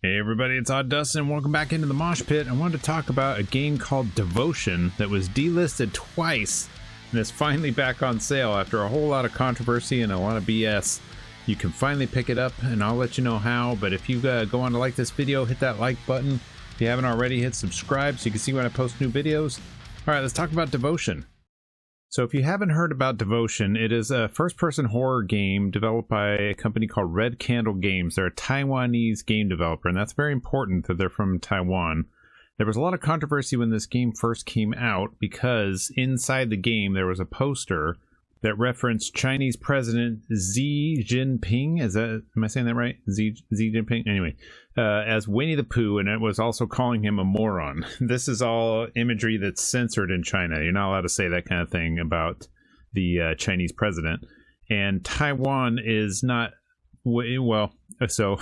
Hey everybody, it's Odd Dustin. Welcome back into the Mosh Pit. I wanted to talk about a game called Devotion that was delisted twice and is finally back on sale after a whole lot of controversy and a lot of BS. You can finally pick it up and I'll let you know how, but if you go on to like this video, hit that like button. If you haven't already, hit subscribe so you can see when I post new videos. Alright, let's talk about Devotion. So if you haven't heard about Devotion, it is a first-person horror game developed by a company called Red Candle Games. They're a Taiwanese game developer, and that's very important that they're from Taiwan. There was a lot of controversy when this game first came out because inside the game there was a poster that referenced Chinese President Xi Jinping. Am I saying that right? Xi Jinping? Anyway, as Winnie the Pooh, and it was also calling him a moron. This is all imagery that's censored in China. You're not allowed to say that kind of thing about the Chinese president. And Taiwan is not, well, so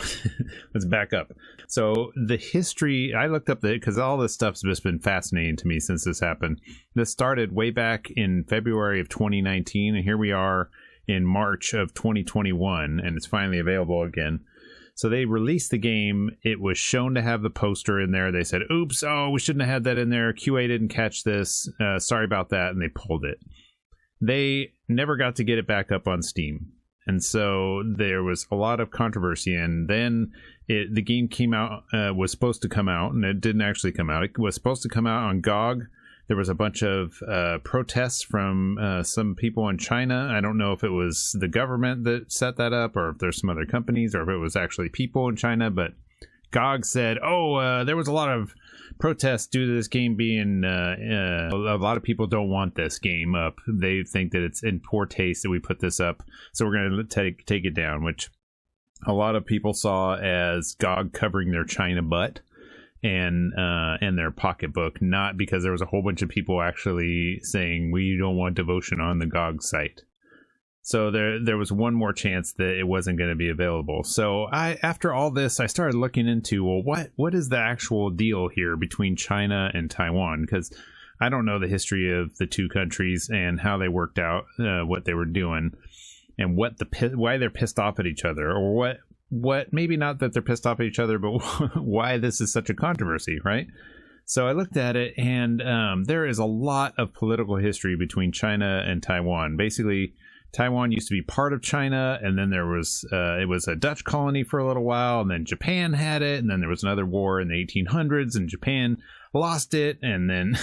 let's back up. So the history, I looked up because all this stuff's just been fascinating to me since this happened. This started way back in February of 2019, and here we are in March of 2021, and it's finally available again. So they released the game. It was shown to have the poster in there. They said, oops, oh, we shouldn't have had that in there. QA didn't catch this. Sorry about that. And they pulled it. They never got to get it back up on Steam. And so there was a lot of controversy. And then the game came out, was supposed to come out, and it didn't actually come out. It was supposed to come out on GOG. There was a bunch of protests from some people in China. I don't know if it was the government that set that up or if there's some other companies or if it was actually people in China. But GOG said, there was a lot of protests due to this game being... a lot of people don't want this game up. They think that it's in poor taste that we put this up. So we're going to take it down, which a lot of people saw as GOG covering their China butt and their pocketbook, not because there was a whole bunch of people actually saying we don't want Devotion on the GOG site. So there was one more chance that it wasn't going to be available. So after all this, I started looking into, well, what is the actual deal here between China and Taiwan? Because I don't know the history of the two countries and how they worked out what they were doing and why they're pissed off at each other, or what maybe not that they're pissed off at each other, but why this is such a controversy, right? So I looked at it, and there is a lot of political history between China and Taiwan. Basically, Taiwan used to be part of China, and then there was it was a Dutch colony for a little while, and then Japan had it, and then there was another war in the 1800s, and Japan lost it, and then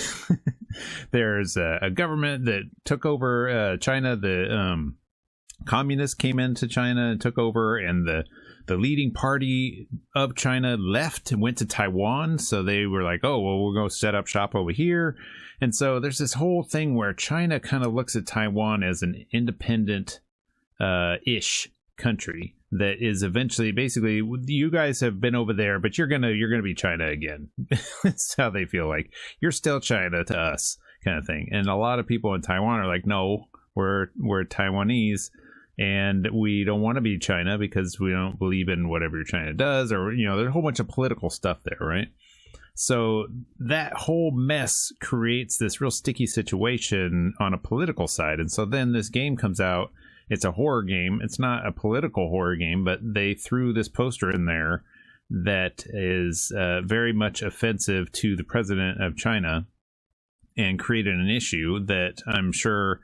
there's a government that took over China. The communists came into China and took over, and the leading party of China left and went to Taiwan. So they were like, oh, well, we'll go set up shop over here. And so there's this whole thing where China kind of looks at Taiwan as an independent ish country that is eventually, basically, you guys have been over there, but you're gonna be China again. That's how they feel, like you're still China to us, kind of thing. And a lot of people in Taiwan are like, no, we're Taiwanese. And we don't want to be China because we don't believe in whatever China does, or, there's a whole bunch of political stuff there, right? So that whole mess creates this real sticky situation on a political side. And so then this game comes out. It's a horror game. It's not a political horror game, but they threw this poster in there that is very much offensive to the president of China and created an issue that I'm sure,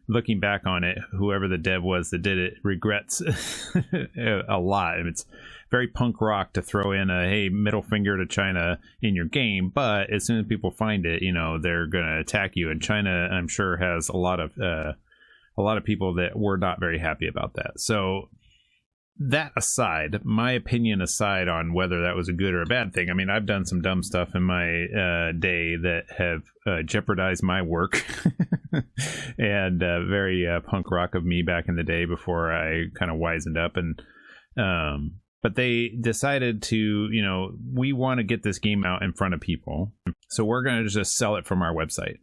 looking back on it, whoever the dev was that did it regrets a lot. It's very punk rock to throw in a, hey, middle finger to China in your game, but as soon as people find it, they're going to attack you. And China, I'm sure, has a lot of people that were not very happy about that. So that aside, my opinion aside on whether that was a good or a bad thing, I mean, I've done some dumb stuff in my day that have jeopardized my work and very punk rock of me back in the day before I kind of wisened up. And but they decided to, we want to get this game out in front of people, so we're going to just sell it from our website.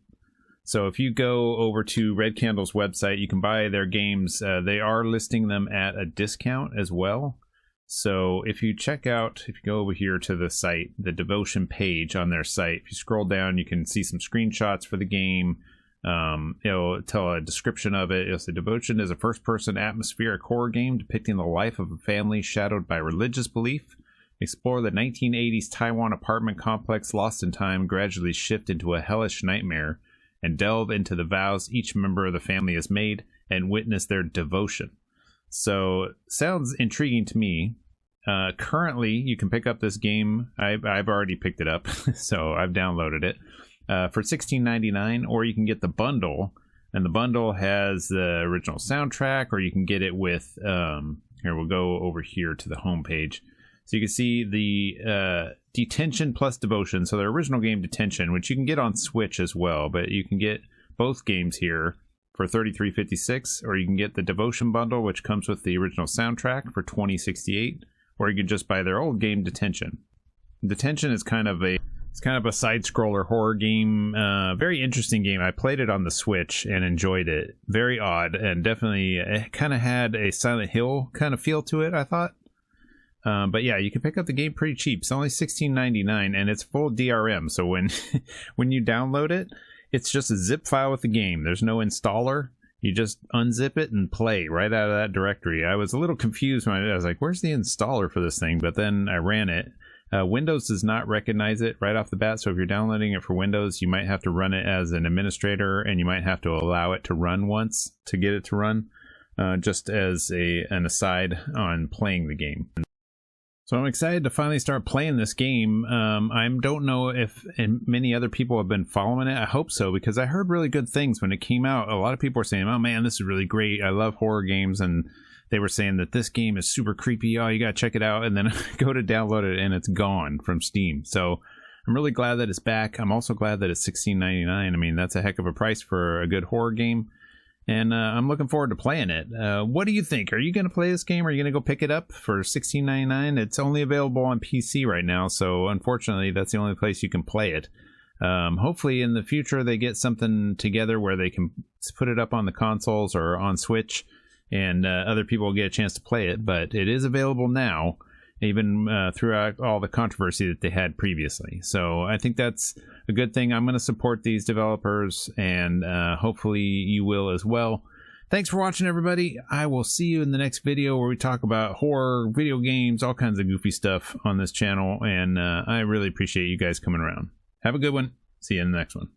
So if you go over to Red Candle's website, you can buy their games. They are listing them at a discount as well. So if you go over here to the site, the Devotion page on their site, if you scroll down, you can see some screenshots for the game. It'll tell a description of it. It'll say Devotion is a first-person atmospheric horror game depicting the life of a family shadowed by religious belief, Explore the 1980s Taiwan apartment complex lost in time, gradually shift into a hellish nightmare, and delve into the vows each member of the family has made and witness their devotion. So, sounds intriguing to me. Currently, you can pick up this game. I've already picked it up, so I've downloaded it for $16.99, or you can get the bundle, and the bundle has the original soundtrack, or you can get it with, here, we'll go over here to the homepage. So you can see the Detention plus Devotion. So the original game Detention, which you can get on Switch as well, but you can get both games here for $33.56, or you can get the Devotion bundle, which comes with the original soundtrack for $20.68, or you can just buy their old game Detention. Detention is kind of a side-scroller horror game, very interesting game. I played it on the Switch and enjoyed it. Very odd, and definitely it kind of had a Silent Hill kind of feel to it, I thought. But yeah, you can pick up the game pretty cheap. It's only $16.99, and it's full DRM. So when when you download it, it's just a zip file with the game. There's no installer. You just unzip it and play right out of that directory. I was a little confused when I was like, where's the installer for this thing? But then I ran it. Windows does not recognize it right off the bat. So if you're downloading it for Windows, you might have to run it as an administrator, and you might have to allow it to run once to get it to run, just as an aside on playing the game. So I'm excited to finally start playing this game. I don't know if many other people have been following it. I hope so, because I heard really good things when it came out. A lot of people were saying, oh man, this is really great. I love horror games. And they were saying that this game is super creepy. Oh, you got to check it out. And then I go to download it and it's gone from Steam. So I'm really glad that it's back. I'm also glad that it's $16.99. I mean, that's a heck of a price for a good horror game. And I'm looking forward to playing it. What do you think? Are you going to play this game? Or are you going to go pick it up for $16.99? It's only available on PC right now, so unfortunately that's the only place you can play it. Hopefully in the future they get something together where they can put it up on the consoles or on Switch, and other people will get a chance to play it. But it is available now, even throughout all the controversy that they had previously. So I think that's a good thing. I'm going to support these developers, and hopefully you will as well. Thanks for watching, everybody. I will see you in the next video where we talk about horror, video games, all kinds of goofy stuff on this channel, and I really appreciate you guys coming around. Have a good one. See you in the next one.